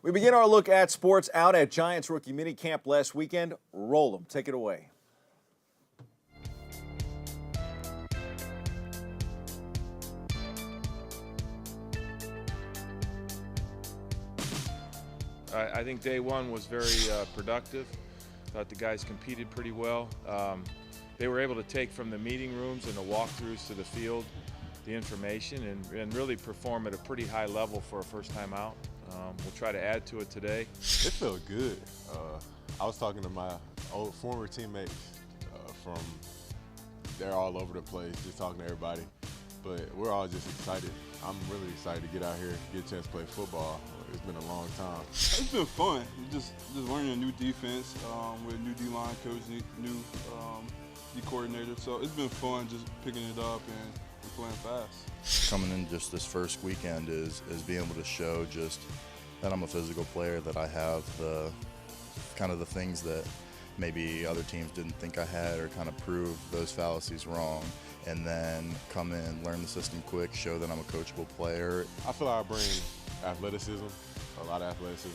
We begin our look at sports out at Giants rookie minicamp last weekend. Roll them. Take it away. I think day one was very productive. Thought the guys competed pretty well. They were able to take from the meeting rooms and the walkthroughs to the field the information and really perform at a pretty high level for a first time out. We'll try to add to it today. It felt good. I was talking to my old former teammates from they're all over the place, just talking to everybody. But we're all just excited. I'm really excited to get out here, get a chance to play football. It's been a long time. It's been fun. Just learning a new defense with a new D-line coach, new D coordinator. So it's been fun just picking it up and playing fast. Coming in just this first weekend is being able to show just that I'm a physical player, that I have the kind of the things that maybe other teams didn't think I had, or kind of prove those fallacies wrong, and then come in, learn the system quick, show that I'm a coachable player. I feel like I bring athleticism, a lot of athleticism,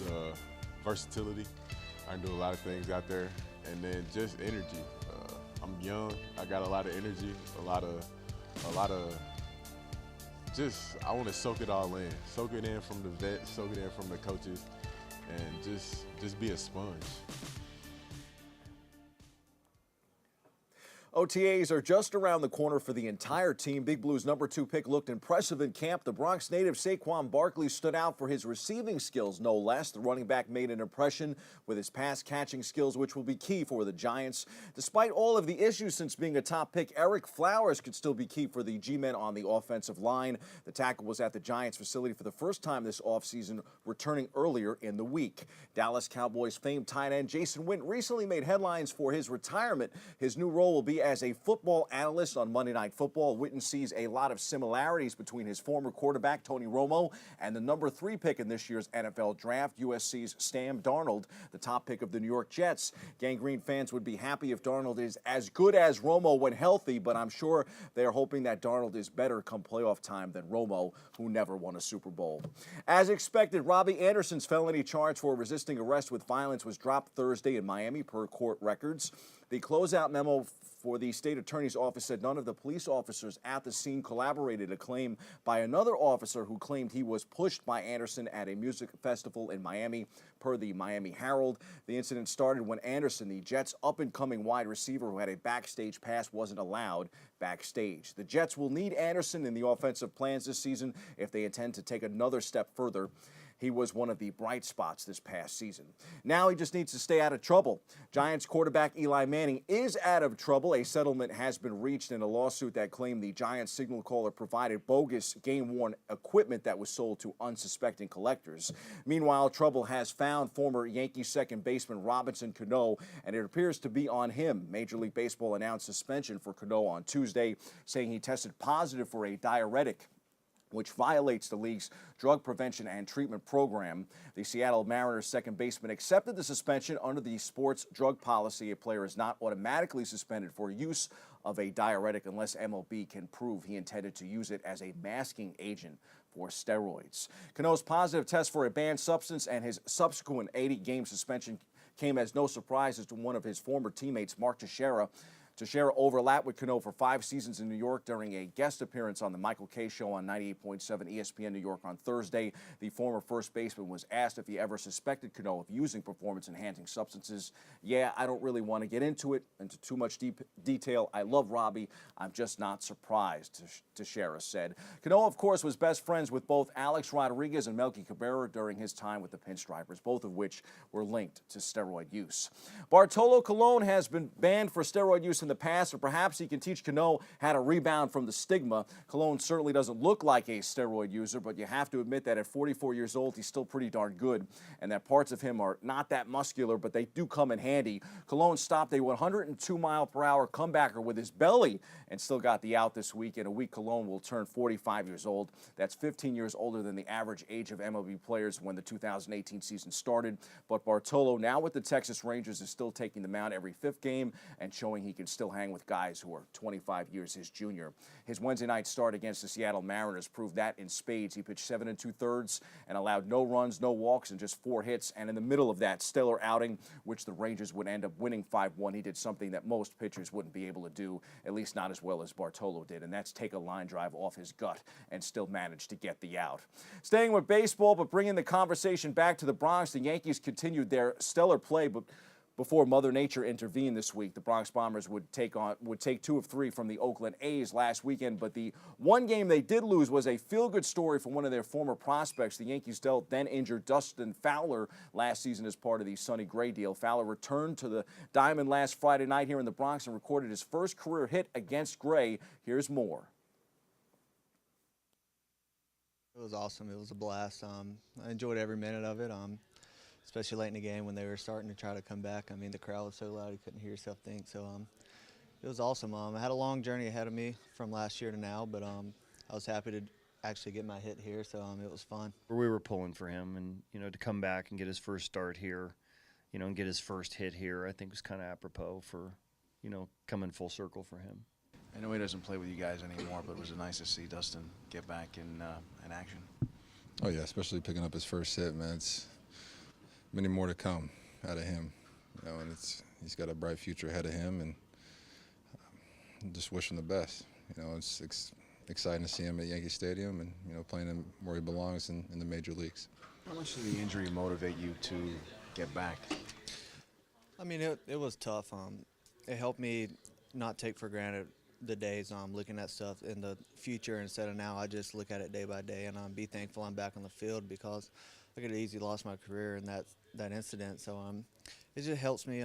the versatility. I can do a lot of things out there, and then just energy. I'm young, I got a lot of energy, a lot of just, I want to soak it all in. Soak it in from the vets, soak it in from the coaches, and just be a sponge. OTAs are just around the corner for the entire team. Big Blue's #2 pick looked impressive in camp. The Bronx native Saquon Barkley stood out for his receiving skills, no less. The running back made an impression with his pass-catching skills, which will be key for the Giants. Despite all of the issues since being a top pick, Eric Flowers could still be key for the G-men on the offensive line. The tackle was at the Giants facility for the first time this offseason, returning earlier in the week. Dallas Cowboys famed tight end Jason Witten recently made headlines for his retirement. His new role will be as a football analyst on Monday Night Football. Witten sees a lot of similarities between his former quarterback, Tony Romo, and the #3 pick in this year's NFL Draft, USC's Sam Darnold, the top pick of the New York Jets. Gang Green fans would be happy if Darnold is as good as Romo when healthy, but I'm sure they're hoping that Darnold is better come playoff time than Romo, who never won a Super Bowl. As expected, Robbie Anderson's felony charge for resisting arrest with violence was dropped Thursday in Miami per court records. The closeout memo for the state attorney's office said none of the police officers at the scene collaborated, a claim by another officer who claimed he was pushed by Anderson at a music festival in Miami. Per the Miami Herald, the incident started when Anderson, the Jets' up-and-coming wide receiver who had a backstage pass, wasn't allowed backstage. The Jets will need Anderson in the offensive plans this season if they intend to take another step further. He was one of the bright spots this past season. Now he just needs to stay out of trouble. Giants quarterback Eli Manning is out of trouble. A settlement has been reached in a lawsuit that claimed the Giants signal caller provided bogus game-worn equipment that was sold to unsuspecting collectors. Meanwhile, trouble has found former Yankees second baseman Robinson Cano, and it appears to be on him. Major League Baseball announced suspension for Cano on Tuesday, saying he tested positive for a diuretic, which violates the league's drug prevention and treatment program. The Seattle Mariners second baseman accepted the suspension under the sports drug policy. A player is not automatically suspended for use of a diuretic unless MLB can prove he intended to use it as a masking agent for steroids. Cano's positive test for a banned substance and his subsequent 80-game suspension came as no surprise to one of his former teammates, Mark Teixeira. Teixeira overlapped with Cano for 5 seasons in New York during a guest appearance on the Michael Kay Show on 98.7 ESPN New York on Thursday. The former first baseman was asked if he ever suspected Cano of using performance-enhancing substances. "Yeah, I don't really want to get into too much detail. I love Robbie. I'm just not surprised," Teixeira said. Cano, of course, was best friends with both Alex Rodriguez and Melky Cabrera during his time with the Pinstripers, both of which were linked to steroid use. Bartolo Colon has been banned for steroid use in the past, or perhaps he can teach Cano how to rebound from the stigma. Colon certainly doesn't look like a steroid user, but you have to admit that at 44 years old, he's still pretty darn good, and that parts of him are not that muscular, but they do come in handy. Colon stopped a 102-mile-per-hour comebacker with his belly and still got the out this week. In a week, Colon will turn 45 years old. That's 15 years older than the average age of MLB players when the 2018 season started. But Bartolo, now with the Texas Rangers, is still taking the mound every 5th game and showing he can still hang with guys who are 25 years his junior. His Wednesday night start against the Seattle Mariners proved that in spades. He pitched 7 2/3 and allowed no runs, no walks, and just 4 hits. And in the middle of that stellar outing, which the Rangers would end up winning 5-1, he did something that most pitchers wouldn't be able to do, at least not as well as Bartolo did, and that's take a line drive off his gut and still manage to get the out. Staying with baseball, but bringing the conversation back to the Bronx, the Yankees continued their stellar play, but before Mother Nature intervened this week, the Bronx Bombers would take 2 of 3 from the Oakland A's last weekend. But the one game they did lose was a feel-good story for one of their former prospects. The Yankees dealt then injured Dustin Fowler last season as part of the Sonny Gray deal. Fowler returned to the Diamond last Friday night here in the Bronx and recorded his first career hit against Gray. Here's more. It was awesome. It was a blast. I enjoyed every minute of it. Especially late in the game when they were starting to try to come back. I mean, the crowd was so loud you couldn't hear yourself think. So it was awesome. I had a long journey ahead of me from last year to now, but I was happy to actually get my hit here. So it was fun. We were pulling for him, and to come back and get his first start here, and get his first hit here, I think was kind of apropos for, coming full circle for him. I know he doesn't play with you guys anymore, but it was nice to see Dustin get back in action. Oh yeah, especially picking up his first hit, man. It's many more to come out of him, and he's got a bright future ahead of him, and just wish him the best. It's exciting to see him at Yankee Stadium and playing him where he belongs in the major leagues. How much did the injury motivate you to get back? I mean, it was tough. It helped me not take for granted the days looking at stuff in the future instead of now. I just look at it day by day and be thankful I'm back on the field, because I could have easily lost my career in that incident. So it just helps me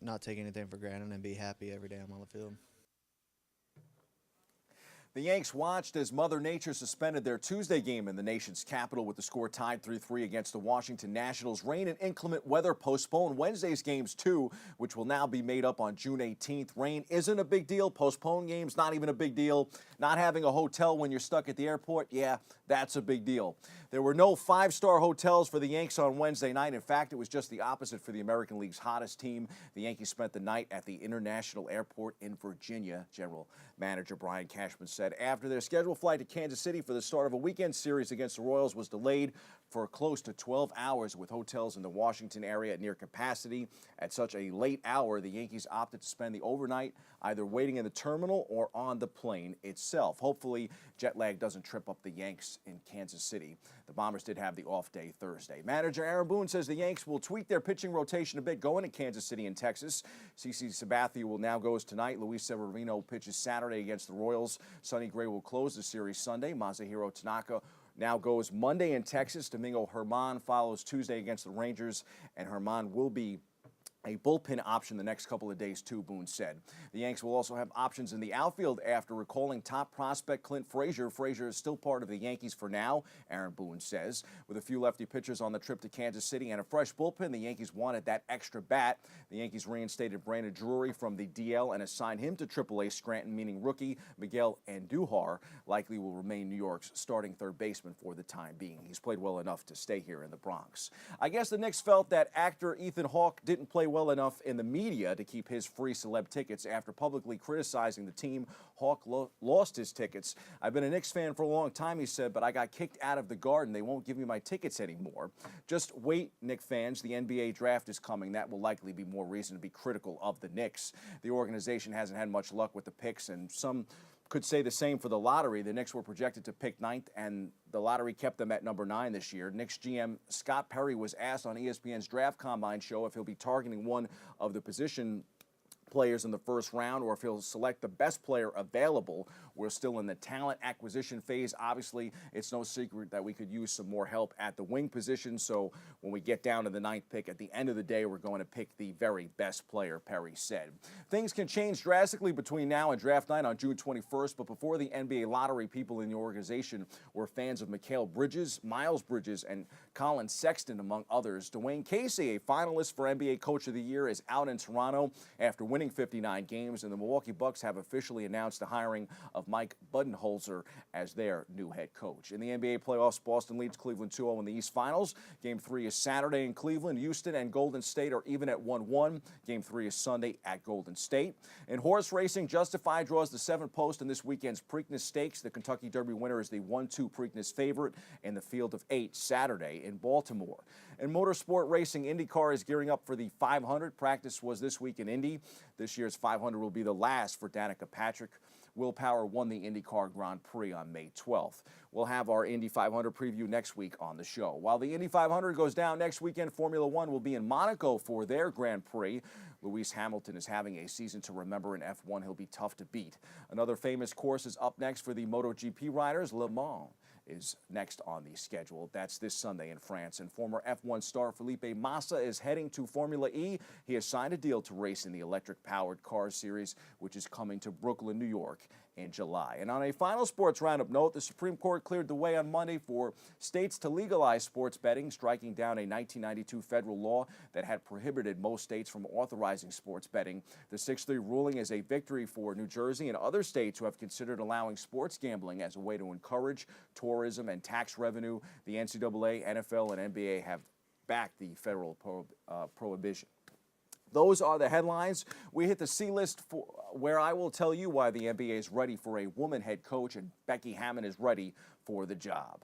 not take anything for granted and be happy every day I'm on the field. The Yanks watched as Mother Nature suspended their Tuesday game in the nation's capital with the score tied 3-3 against the Washington Nationals. Rain and inclement weather postponed Wednesday's games too, which will now be made up on June 18th. Rain isn't a big deal. Postponed games, not even a big deal. Not having a hotel when you're stuck at the airport, yeah, that's a big deal. There were no 5-star hotels for the Yanks on Wednesday night. In fact, it was just the opposite for the American League's hottest team. The Yankees spent the night at the International Airport in Virginia. General Manager Brian Cashman said after their scheduled flight to Kansas City for the start of a weekend series against the Royals was delayed for close to 12 hours with hotels in the Washington area at near capacity. At such a late hour, the Yankees opted to spend the overnight either waiting in the terminal or on the plane itself. Hopefully, jet lag doesn't trip up the Yanks in Kansas City. The Bombers did have the off day Thursday. Manager Aaron Boone says the Yanks will tweak their pitching rotation a bit going to Kansas City and Texas. CC Sabathia will now goes tonight. Luis Severino pitches Saturday against the Royals. Sonny Gray will close the series Sunday. Masahiro Tanaka now goes Monday in Texas. Domingo Germán follows Tuesday against the Rangers, and Germán will be a bullpen option the next couple of days, too, Boone said. The Yanks will also have options in the outfield after recalling top prospect Clint Frazier. Frazier is still part of the Yankees for now, Aaron Boone says. With a few lefty pitchers on the trip to Kansas City and a fresh bullpen, the Yankees wanted that extra bat. The Yankees reinstated Brandon Drury from the DL and assigned him to AAA Scranton, meaning rookie Miguel Andujar likely will remain New York's starting third baseman for the time being. He's played well enough to stay here in the Bronx. I guess the Knicks felt that actor Ethan Hawke didn't play well enough in the media to keep his free celeb tickets. After publicly criticizing the team, Hawke lost his tickets. I've been a Knicks fan for a long time, he said, but I got kicked out of the Garden. They won't give me my tickets anymore. Just wait, Knicks fans. The NBA draft is coming. That will likely be more reason to be critical of the Knicks. The organization hasn't had much luck with the picks, and some could say the same for the lottery. The Knicks were projected to pick 9th, and the lottery kept them at number 9 this year. Knicks GM Scott Perry was asked on ESPN's Draft Combine show if he'll be targeting one of the position players in the first round or if he'll select the best player available. We're still in the talent acquisition phase. Obviously, it's no secret that we could use some more help at the wing position. So when we get down to the 9th pick, at the end of the day, we're going to pick the very best player, Perry said. Things can change drastically between now and draft night on June 21st, but before the NBA lottery, people in the organization were fans of Mikal Bridges, Miles Bridges, and Colin Sexton, among others. Dwayne Casey, a finalist for NBA Coach of the Year, is out in Toronto after winning winning 59 games, and the Milwaukee Bucks have officially announced the hiring of Mike Budenholzer as their new head coach. In the NBA playoffs, Boston leads Cleveland 2-0 in the East Finals. Game 3 is Saturday in Cleveland. Houston and Golden State are even at 1-1. Game 3 is Sunday at Golden State. In horse racing, Justified draws the 7th post in this weekend's Preakness Stakes. The Kentucky Derby winner is the 1-2 Preakness favorite in the field of 8 Saturday in Baltimore. In motorsport racing, IndyCar is gearing up for the 500. Practice was this week in Indy. This year's 500 will be the last for Danica Patrick. Will Power won the IndyCar Grand Prix on May 12th. We'll have our Indy 500 preview next week on the show. While the Indy 500 goes down next weekend, Formula One will be in Monaco for their Grand Prix. Lewis Hamilton is having a season to remember in F1. He'll be tough to beat. Another famous course is up next for the MotoGP riders. Le Mans is next on the schedule. That's this Sunday in France. And former F1 star Felipe Massa is heading to Formula E. He has signed a deal to race in the electric-powered cars series, which is coming to Brooklyn, New York in July. And on a final sports roundup note, the Supreme Court cleared the way on Monday for states to legalize sports betting, striking down a 1992 federal law that had prohibited most states from authorizing sports betting. The 6-3 ruling is a victory for New Jersey and other states who have considered allowing sports gambling as a way to encourage tourism and tax revenue. The NCAA, NFL, and NBA have backed the federal prohibition. Those are the headlines. We hit the C-list where I will tell you why the NBA is ready for a woman head coach and Becky Hammon is ready for the job.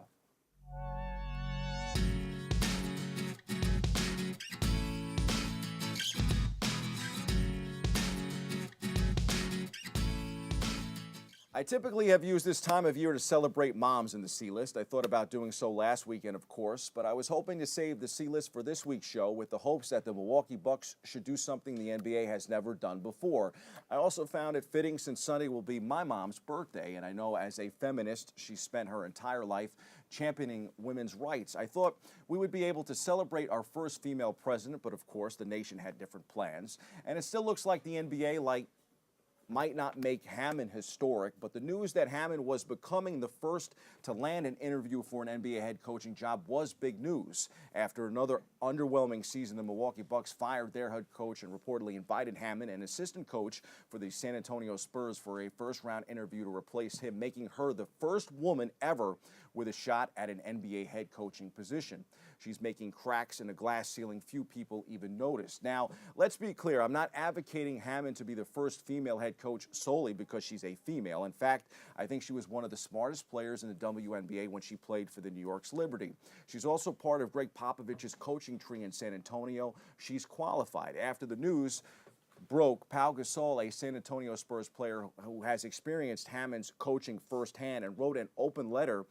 I typically have used this time of year to celebrate moms in the C-list. I thought about doing so last weekend, of course, but I was hoping to save the C-list for this week's show with the hopes that the Milwaukee Bucks should do something the NBA has never done before. I also found it fitting since Sunday will be my mom's birthday, and I know as a feminist, she spent her entire life championing women's rights. I thought we would be able to celebrate our first female president, but of course the nation had different plans. And it still looks like the NBA might not make Hammon historic, but the news that Hammon was becoming the first to land an interview for an NBA head coaching job was big news. After another underwhelming season, the Milwaukee Bucks fired their head coach and reportedly invited Hammon, an assistant coach for the San Antonio Spurs, for a first-round interview to replace him, making her the first woman ever with a shot at an NBA head coaching position. She's making cracks in a glass ceiling few people even notice. Now, let's be clear, I'm not advocating Hammon to be the first female head coach solely because she's a female. In fact, I think she was one of the smartest players in the WNBA when she played for the New York's Liberty. She's also part of Greg Popovich's coaching tree in San Antonio. She's qualified. After the news broke, Pau Gasol, a San Antonio Spurs player who has experienced Hammon's coaching firsthand, and wrote an open letter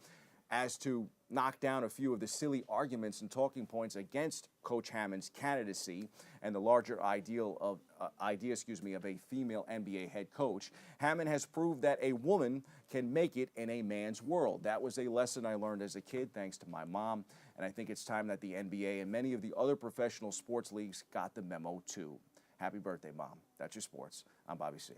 as to knock down a few of the silly arguments and talking points against Coach Hammon's candidacy and the larger idea of a female NBA head coach. Hammon has proved that a woman can make it in a man's world. That was a lesson I learned as a kid thanks to my mom, and I think it's time that the NBA and many of the other professional sports leagues got the memo too. Happy birthday, Mom. That's your sports. I'm Bobby C.